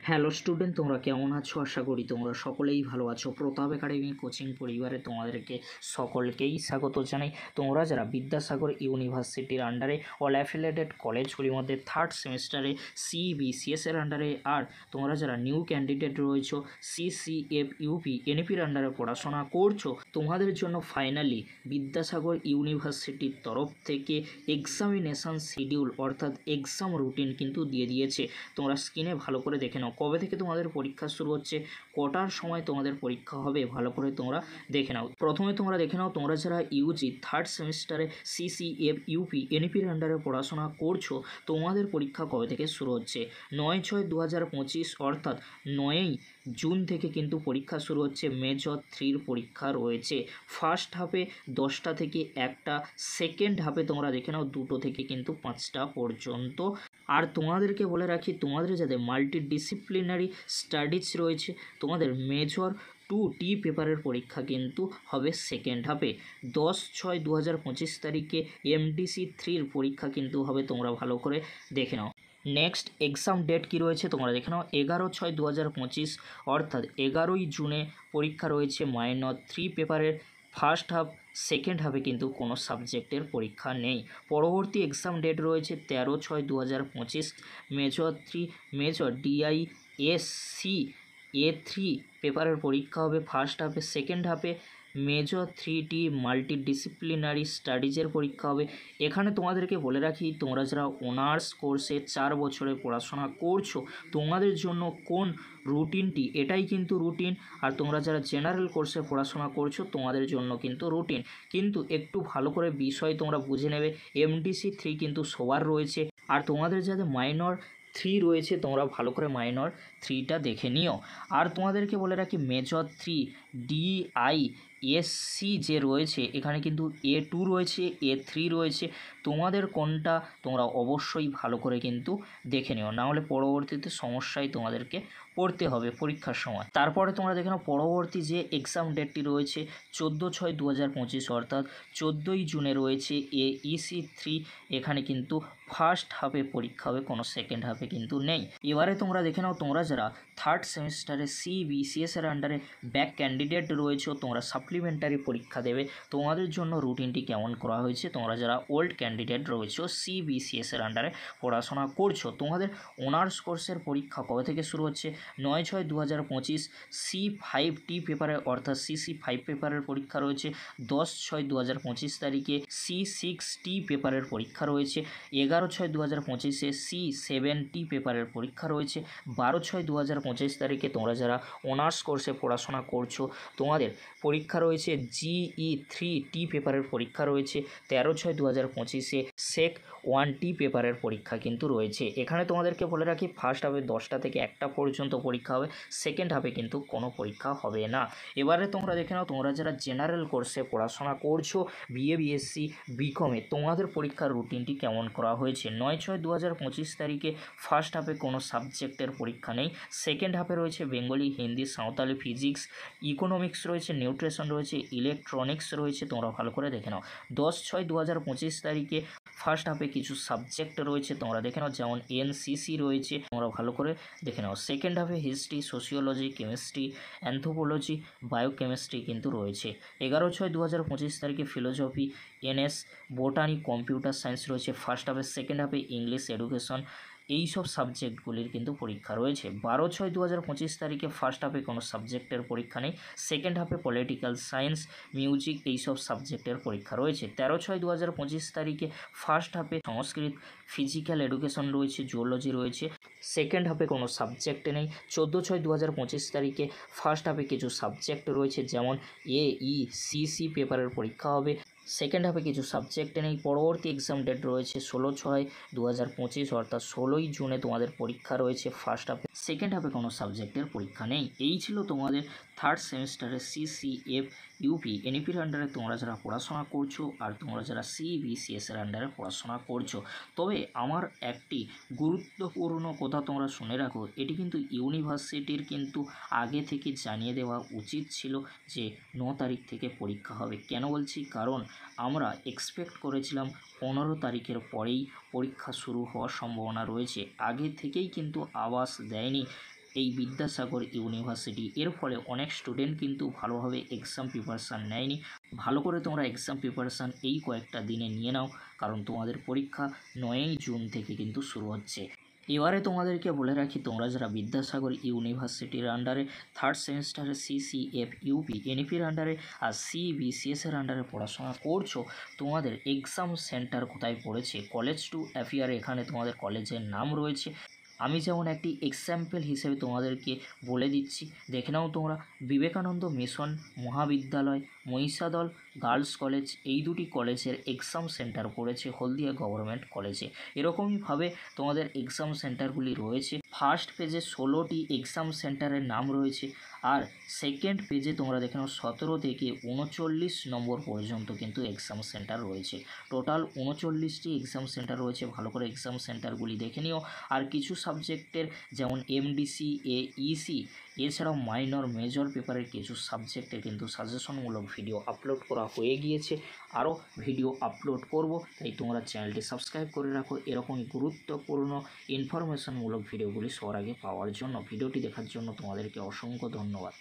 Hello student, তোমরা কেমন আছো? আশা করি তোমরা সকলেই ভালো আছো। প্রতাপ একাডেমি কোচিং পরিবারে তোমাদেরকে সকলকেই স্বাগত জানাই। তোমরা যারা বিদ্যাসাগর ইউনিভার্সিটির আন্ডারে অল অ্যাফিলিয়েটেড কলেজগুলির মধ্যে থার্ড সেমিস্টারে সিবিসিএস এর আন্ডারে, আর তোমরা যারা নিউ ক্যান্ডিডেট রয়েছো সিসিএফ ইউপি এনইপির আন্ডারে পড়াশোনা করছো, তোমাদের জন্য ফাইনালি বিদ্যাসাগর ইউনিভার্সিটির তরফ থেকে এক্সামিনেশন শিডিউল অর্থাৎ এক্সাম রুটিন কিন্তু দিয়ে দিয়েছে। তোমরা স্ক্রিনে ভালো করে দেখে নাও কবে থেকে তোমাদের পরীক্ষা শুরু হচ্ছে, কটার সময় তোমাদের পরীক্ষা হবে, ভালো করে তোমরা দেখে নাও। প্রথমে তোমরা দেখে নাও তোমরা যারা ইউজি থার্ড সেমিস্টারে সিসিএফ ইউপি এনইপির আন্ডারে পড়াশোনা করছো, তোমাদের পরীক্ষা কবে থেকে শুরু হচ্ছে। 9/6/2025 অর্থাৎ 9ই জুন থেকে কিন্তু পরীক্ষা শুরু হচ্ছে। মেজর 3-র পরীক্ষা রয়েছে। ফার্স্ট হাফে 10টা থেকে 1টা, সেকেন্ড হাফে তোমরা দেখে নাও 2টো থেকে কিন্তু 5টা পর্যন্ত। আর তোমাদেরকে বলে রাখি, তোমাদের যাদের মাল্টিডিসিপ্লিনারি স্টাডিজ রয়েছে, তোমাদের মেজর 2 পেপারের পরীক্ষা কিন্তু হবে সেকেন্ড হাফে। 10/6/2025 তারিখে এমডিসি 3-র পরীক্ষা কিন্তু হবে, তোমরা ভালো করে দেখে নাও। নেক্সট এক্সাম ডেট কি রয়েছে তোমরা দেখে নাও। 11/6/2025 অর্থাৎ 11ই জুনে পরীক্ষা রয়েছে মাইনর 3 পেপারের ফার্স্ট হাফ। সেকেন্ড হাফে কিন্তু কোনো সাবজেক্টের পরীক্ষা নেই। পরবর্তী এক্সাম ডেট রয়েছে 13/6/2025 মেজর 3 মেজর ডিআইএসসি A3 পেপারের পরীক্ষা হবে ফার্স্ট হাফে। সেকেন্ড হাফে মেজর 3টি মাল্টিডিসিপ্লিনারি স্টাডিজের পরীক্ষা হবে। এখানে তোমাদেরকে বলে রাখি, তোমরা যারা অনার্স কোর্সে 4 বছরে পড়াশোনা করছো, তোমাদের জন্য কোন রুটিনটি, এটাই কিন্তু রুটিন। আর তোমরা যারা জেনারেল কোর্সে পড়াশোনা করছো, তোমাদের জন্য কিন্তু রুটিন। কিন্তু একটু ভালো করে বিষয় তোমরা বুঝে নেবে, এমডিসি 3 কিন্তু সবার রয়েছে। আর তোমাদের যাদের মাইনর 3 রয়েছে, তোমরা ভালো করে মাইনর 3টা দেখে নিও। আর তোমাদেরকে বলে রাখি, মেজর 3 ডিআইএসসি যে রয়েছে, এখানে কিন্তু A2 রয়েছে, A3 রয়েছে। তোমাদের কোনটা তোমরা অবশ্যই ভালো করে কিন্তু দেখে নিও, নাহলে পরবর্তীতে সমস্যায় তোমাদেরকে পড়তে হবে পরীক্ষার সময়। তারপরে তোমরা দেখে নাও পরবর্তী যে এক্সাম ডেটটি রয়েছে 14/6/2025 অর্থাৎ 14ই জুনে রয়েছে EC 3। এখানে কিন্তু ফার্স্ট হাফে পরীক্ষা হবে, কোনো সেকেন্ড হাফে কিন্তু নেই। এবারে তোমরা দেখে নাও, তোমরা যারা থার্ড সেমিস্টারে সিবিসিএস এর আন্ডারে ব্যাক ক্যান্ডিডেট রয়েছে, তোমরা সাপ্লিমেন্টারি পরীক্ষা দেবে, তোমাদের জন্য রুটিনটি কেমন করা হয়েছে। তোমরা যারা ওল্ড ক্যান্ডিডেট রয়েছে সিবিসিএস এর আন্ডারে পড়াশোনা করছো, তোমাদের অনার্স কোর্সের পরীক্ষা কবে থেকে শুরু হচ্ছে। 9/6/2025 C5T পেপারে অর্থাৎ CC5 পেপারের পরীক্ষা রয়েছে। 10/6/2025 তারিখে C6T পেপারের পরীক্ষা রয়েছে। 11/6/2025 C7T পেপারের পরীক্ষা রয়েছে। 12/6/2025 তারিখে তোমরা যারা অনার্স কোর্সে পড়াশোনা করছো, তোমাদের পরীক্ষা রয়েছে GE3T পেপারের পরীক্ষা রয়েছে। 13/6/2025 সেক 1T পেপারের পরীক্ষা কিন্তু রয়েছে। এখানে তোমাদেরকে বলে রাখি, ফার্স্ট হাফে 10টা থেকে 1টা পর্যন্ত পরীক্ষা হবে, সেকেন্ড হাফে কিন্তু কোনো পরীক্ষা হবে না। এবারে তোমরা দেখে নাও, তোমরা যারা জেনারেল কোর্সে পড়াশোনা করছো বিএ বিএসসি বিকমে, তোমাদের পরীক্ষার রুটিনটি কেমন করা হয়েছে। 9/6/2025 তারিখে ফার্স্ট হাফে কোনো সাবজেক্টের পরীক্ষা নেই। সেকেন্ড হাফে রয়েছে Bengali, Hindi, Santali, physics, economics রয়েছে, নিউট্রিশন রয়েছে, ইলেকট্রনিক্স রয়েছে। তোমরা ভালো করে দেখে নাও। 10/6/2025 তারিখে ফার্স্ট হাফে কিছু সাবজেক্ট রয়েছে, তোমরা দেখে নাও, যেমন এনসিসি রয়েছে, তোমরা ভালো করে দেখে নাও। সেকেন্ড হাফে history, sociology, chemistry, anthropology, biochemistry কিন্তু রয়েছে। 11/6/2025 তারিখে philosophy, NS, botany, computer science রয়েছে ফার্স্ট হাফে। সেকেন্ড হাফে ইংলিশ, এডুকেশন, এই সব সাবজেক্টগুলির কিন্তু পরীক্ষা রয়েছে। 12/6/2025 তারিখে ফার্স্ট হাফে কোনো সাবজেক্টের পরীক্ষা নেই। সেকেন্ড হাফে পলিটিক্যাল সায়েন্স, মিউজিক, এই সব সাবজেক্টের পরীক্ষা রয়েছে। 13/6/2025 তারিখে ফার্স্ট হাফে সংস্কৃত, ফিজিক্যাল এডুকেশন রয়েছে, জুওলজি রয়েছে। সেকেন্ড হাফে কোনো সাবজেক্ট নেই। 14/6/2025 তারিখে ফার্স্ট হাফে কিছু সাবজেক্ট রয়েছে, যেমন AECC পেপারের পরীক্ষা হবে। সেকেন্ড হাফে কিছু সাবজেক্ট নেই। পরবর্তী এক্সাম ডেট রয়েছে 16/6/2025 অর্থাৎ 16ই জুনে তোমাদের পরীক্ষা রয়েছে ফার্স্ট হাফে। সেকেন্ড হাফে কোনো সাবজেক্টের পরীক্ষা নেই। এই ছিল তোমাদের থার্ড সেমিস্টারে CCF ইউপি এনইপির আন্ডারে তোমরা যারা পড়াশোনা করছো, আর তোমরা যারা সিবিসিএস এর আন্ডারে পড়াশোনা করছো। তবে আমার একটি গুরুত্বপূর্ণ কথা তোমরা শুনে রাখো, এটি কিন্তু ইউনিভার্সিটির কিন্তু আগে থেকে জানিয়ে দেওয়া উচিত ছিল যে 9 তারিখ থেকে পরীক্ষা হবে। কেন বলছি, কারণ আমরা এক্সপেক্ট করেছিলাম 15 তারিখের পরেই পরীক্ষা শুরু হওয়ার সম্ভাবনা রয়েছে। আগে থেকেই কিন্তু আভাস দেয়নি এই বিদ্যাসাগর ইউনিভার্সিটি। এর ফলে অনেক স্টুডেন্ট কিন্তু ভালোভাবে এক্সাম প্রিপারেশান নেয়নি। ভালো করে তোমরা এক্সাম প্রিপারেশান এই কয়েকটা দিনে নিয়ে নাও, কারণ তোমাদের পরীক্ষা 9ই জুন থেকে কিন্তু শুরু হচ্ছে। এবারে তোমাদেরকে বলে রাখি, তোমরা যারা বিদ্যাসাগর ইউনিভার্সিটির আন্ডারে থার্ড সেমিস্টারে সিসিএফ ইউপি এনইপির আন্ডারে আর সিবিসিএসের আন্ডারে পড়াশোনা করছো, তোমাদের এক্সাম সেন্টার কোথায় পড়েছে, কলেজ টু অ্যাফেয়ার এখানে তোমাদের কলেজের নাম রয়েছে। আমি যেমন একটি এক্সাম্পল হিসেবে তোমাদেরকে বলে দিচ্ছি, দেখে নাও তোমরা। বিবেকানন্দ মিশন মহাবিদ্যালয়, মহিষাদল গার্লস কলেজ, এই দুটি কলেজের এক্সাম সেন্টার পড়েছে হলদিয়া গভর্নমেন্ট কলেজে। এরকমইভাবে তোমাদের এক্সাম সেন্টারগুলি রয়েছে। ফার্স্ট পেজে 16টি এক্সাম সেন্টারের নাম রয়েছে, আর সেকেন্ড পেজে তোমরা দেখে নাও 17 থেকে 39 নম্বর পর্যন্ত কিন্তু এক্সাম সেন্টার রয়েছে। টোটাল 39টি এক্সাম সেন্টার রয়েছে। ভালো করে এক্সাম সেন্টারগুলি দেখে নিও। আর কিছু সাবজেক্টের যেমন এমডিসি ইসি, এছাড়াও মাইনর মেজর পেপারের কিছু সাবজেক্টের কিন্তু সাজেশনমূলক ভিডিও আপলোড করা হয়ে গিয়েছে। আরও ভিডিও আপলোড করব, তাই তোমরা চ্যানেলটি সাবস্ক্রাইব করে রাখো এরকমই গুরুত্বপূর্ণ ইনফরমেশনমূলক ভিডিওগুলি সবার আগে পাওয়ার জন্য। ভিডিওটি দেখার জন্য তোমাদেরকে অসংখ্য ধন্যবাদ।